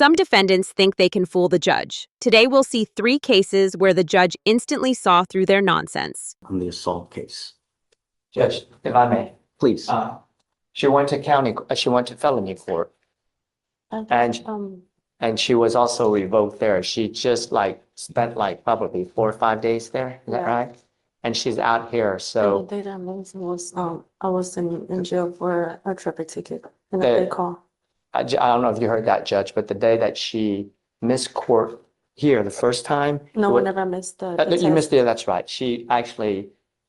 Some defendants think they can fool the judge. Today we'll see 3 cases where the judge instantly saw through their nonsense. On the assault case. Judge, if I may, Please. she went to felony court, and she was also revoked there. She just spent probably 4 or 5 days there. Is that right? And she's out here. So the day that was I was in jail for a traffic ticket and a big call. I don't know if you heard that, Judge, but the day that she missed court here the first time. No one ever missed the You missed it. That's right. She actually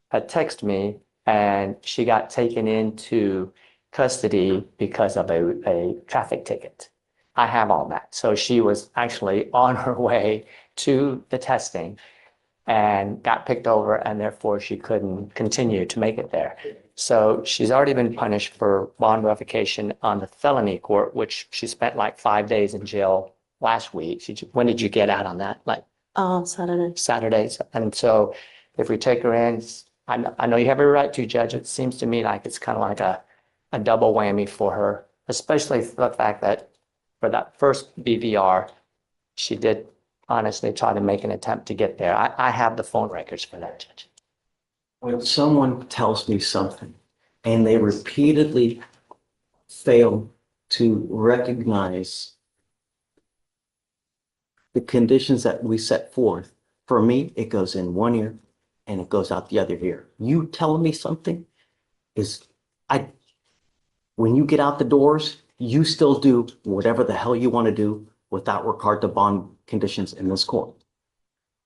had texted me, and she got taken into custody because of a traffic ticket. I have all that. So she was actually on her way to the testing and got picked over, and therefore she couldn't continue to make it there. So she's already been punished for bond revocation on the felony court, which she spent 5 days in jail last week. When did you get out on that? Saturday. Saturdays. And so if we take her in, I know you have every right to, Judge. It seems to me like it's kind of like a double whammy for her, especially for the fact that for that first BVR, she did honestly try to make an attempt to get there. I have the phone records for that, Judge. When someone tells me something and they repeatedly fail to recognize the conditions that we set forth, for me, it goes in one ear and it goes out the other ear. You telling me something when you get out the doors, you still do whatever the hell you want to do without regard to bond conditions in this court.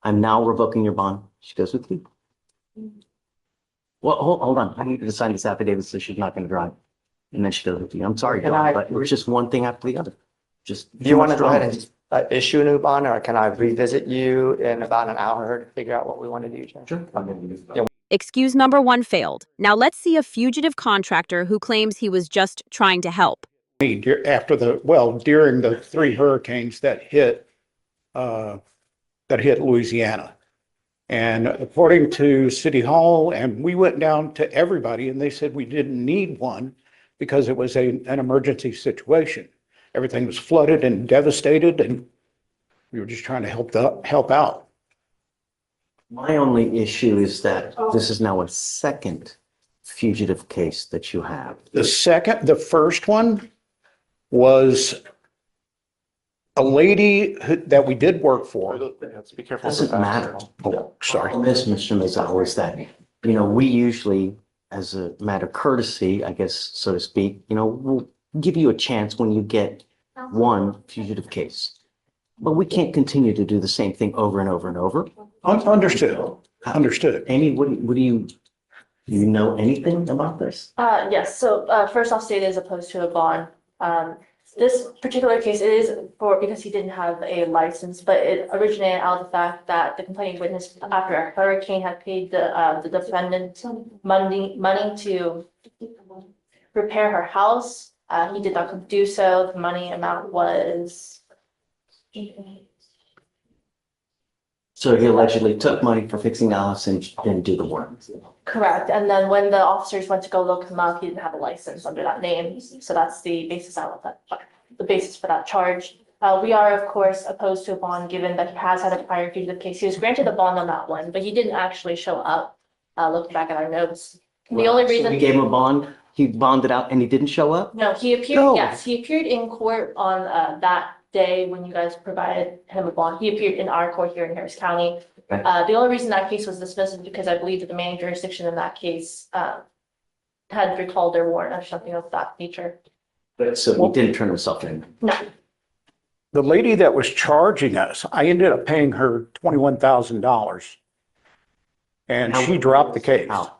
I'm now revoking your bond. She goes with you. Well, hold on. I need to sign this affidavit so she's not going to drive. And then she goes with you. I'm sorry, John, but it's just one thing after the other. Do you want to go ahead and issue a new bond, or can I revisit you in about an hour to figure out what we want to do, Judge? Sure. Excuse number 1 failed. Now let's see a fugitive contractor who claims he was just trying to help. During the 3 hurricanes that hit Louisiana. And according to City Hall, and we went down to everybody, and they said we didn't need one because it was an emergency situation. Everything was flooded and devastated, and we were just trying to help out. My only issue is that this is now a second fugitive case that you have. The first one was a lady that we did work for. Be careful. Doesn't matter. Oh, sorry. Mr. Miselle, is that, we usually, as a matter of courtesy, I guess, so to speak, we'll give you a chance when you get one fugitive case. But we can't continue to do the same thing over and over and over. Understood. Amy, do you know anything about this? Yes. So first I'll state it as opposed to a bond. This particular case is because he didn't have a license, but it originated out of the fact that the complaining witness, after a hurricane, had paid the defendant money to repair her house. He did not do so. The money amount was. So he allegedly took money for fixing the house and didn't do the work. Correct. And then when the officers went to go look him up, he didn't have a license under that name. So that's the basis for that charge. We are, of course, opposed to a bond given that he has had a prior fugitive case. He was granted a bond on that one, but he didn't actually show up. Looking back at our notes. The only reason we gave him a bond, he bonded out and he didn't show up? No, he appeared. No. Yes, he appeared in court on that day when you guys provided him a bond. He appeared in our court here in Harris County. Okay. The only reason that case was dismissed is because I believe that the main jurisdiction in that case had recalled their warrant or something of that nature. So he didn't turn himself in? No. The lady that was charging us, I ended up paying her $21,000. And she dropped the case. How?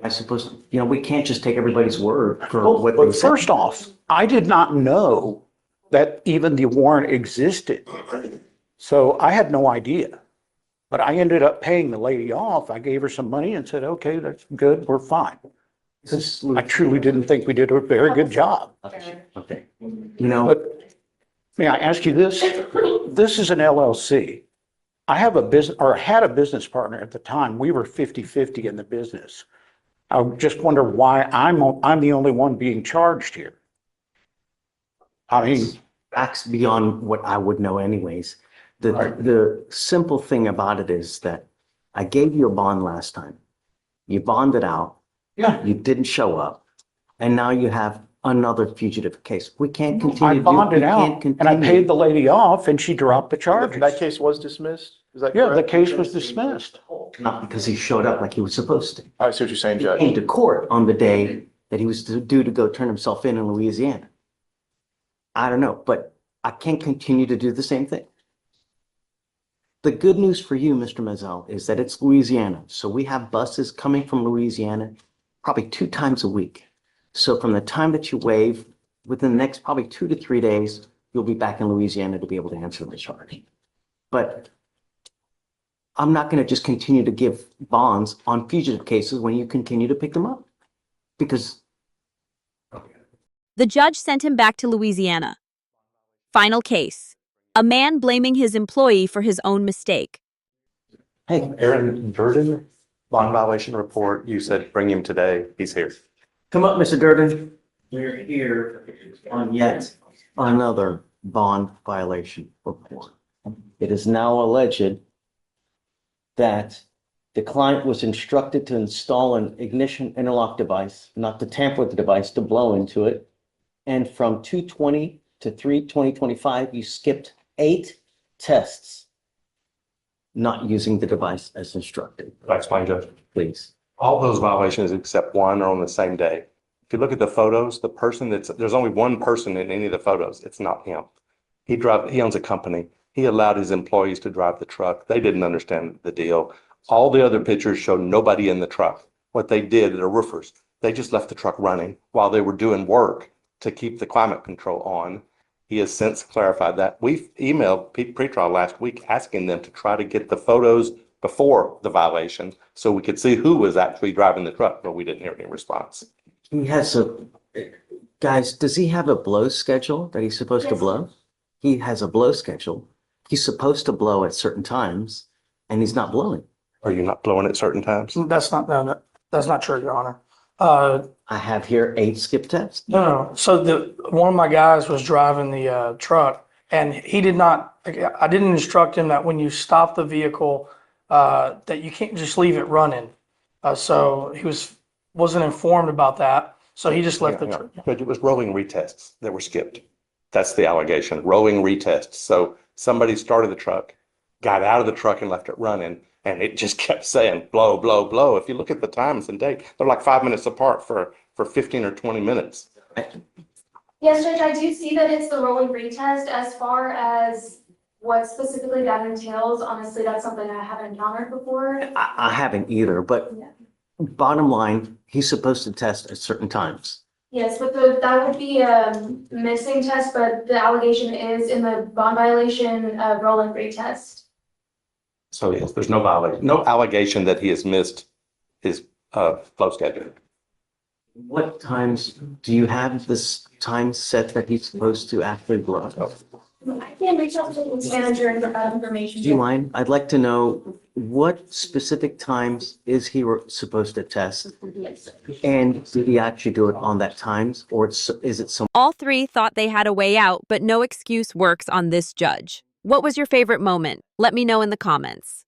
I suppose, we can't just take everybody's word for what But they say. first off, I did not know that even the warrant existed. So I had no idea. But I ended up paying the lady off. I gave her some money and said, okay, that's good, we're fine. I truly didn't think we did a very good job. Okay. But may I ask you this? This is an LLC. I have a business, or had a business partner at the time. We were 50-50 in the business. I just wonder why I'm the only one being charged here. I mean, facts beyond what I would know anyways. The simple thing about it is that I gave you a bond last time. You bonded out, Yeah, you didn't show up, and now you have another fugitive case. We can't I continue. We bonded can't out and I continue. paid the lady off and she dropped the charges. That case was dismissed? Is that Yeah, the correct? case was dismissed. Not because he showed up like he was supposed to. I see what you're saying, He came Judge. to court on the day that he was due to go turn himself in Louisiana. I don't know, but I can't continue to do the same thing. The good news for you, Mr. Miselle, is that it's Louisiana. So we have buses coming from Louisiana probably 2 times a week. So from the time that you waive, within the next probably 2 to 3 days, you'll be back in Louisiana to be able to answer the charge. But I'm not going to just continue to give bonds on fugitive cases when you continue to pick them up. Because The judge sent him back to Louisiana. Final case. A man blaming his employee for his own mistake. hey, Aaron Durden, bond violation report. You said bring him today. He's here. come up, Mr. Durden. We're here on yet another bond violation report. It is now alleged that the client was instructed to install an ignition interlock device, not to tamper with the device, to blow into it. And from 2/20 to 3/20/25, you skipped 8 tests, not using the device as instructed. I'll explain, Judge. Please. All those violations except one are on the same day. If you look at the photos, the person there's only one person in any of the photos. It's not him. He owns a company. He allowed his employees to drive the truck. They didn't understand the deal. All the other pictures show nobody in the truck. What they did, the roofers, they just left the truck running while they were doing work to keep the climate control on. He has since clarified that. We've emailed pretrial last week asking them to try to get the photos before the violation so we could see who was actually driving the truck, but we didn't hear any response. He has guys, does he have a blow schedule that he's supposed to Yes. blow? He has a blow schedule. He's supposed to blow at certain times and he's not blowing. Are you not blowing at certain times? That's not, no, that's not true, Your Honor. I have here 8 skip tests. No. So one of my guys was driving the truck and he did not, I didn't instruct him that when you stop the vehicle, that you can't just leave it running. So he wasn't informed about that. So he just left the truck. But it was rolling retests that were skipped. That's the allegation, rolling retests. So somebody started the truck, got out of the truck and left it running, and it just kept saying blow, blow, blow. If you look at the times and date, they're like 5 minutes apart for 15 or 20 minutes. Yes, Judge, I do see that it's the rolling retest. As far as what specifically that entails, honestly, that's something I haven't encountered before. I haven't either, but Yeah. bottom line, he's supposed to test at certain times. Yes, but that would be a missing test, but the allegation is in the bond violation, rolling retest. So yes, there's no violation, no allegation that he has missed his flow schedule. What times, do you have this time set that he's supposed to actually blow? I can reach out to the manager and get that information. Do you mind? I'd like to know what specific times is he supposed to test? Yes. And did he actually do it on that times or is it some? All 3 thought they had a way out, but no excuse works on this judge. What was your favorite moment? Let me know in the comments.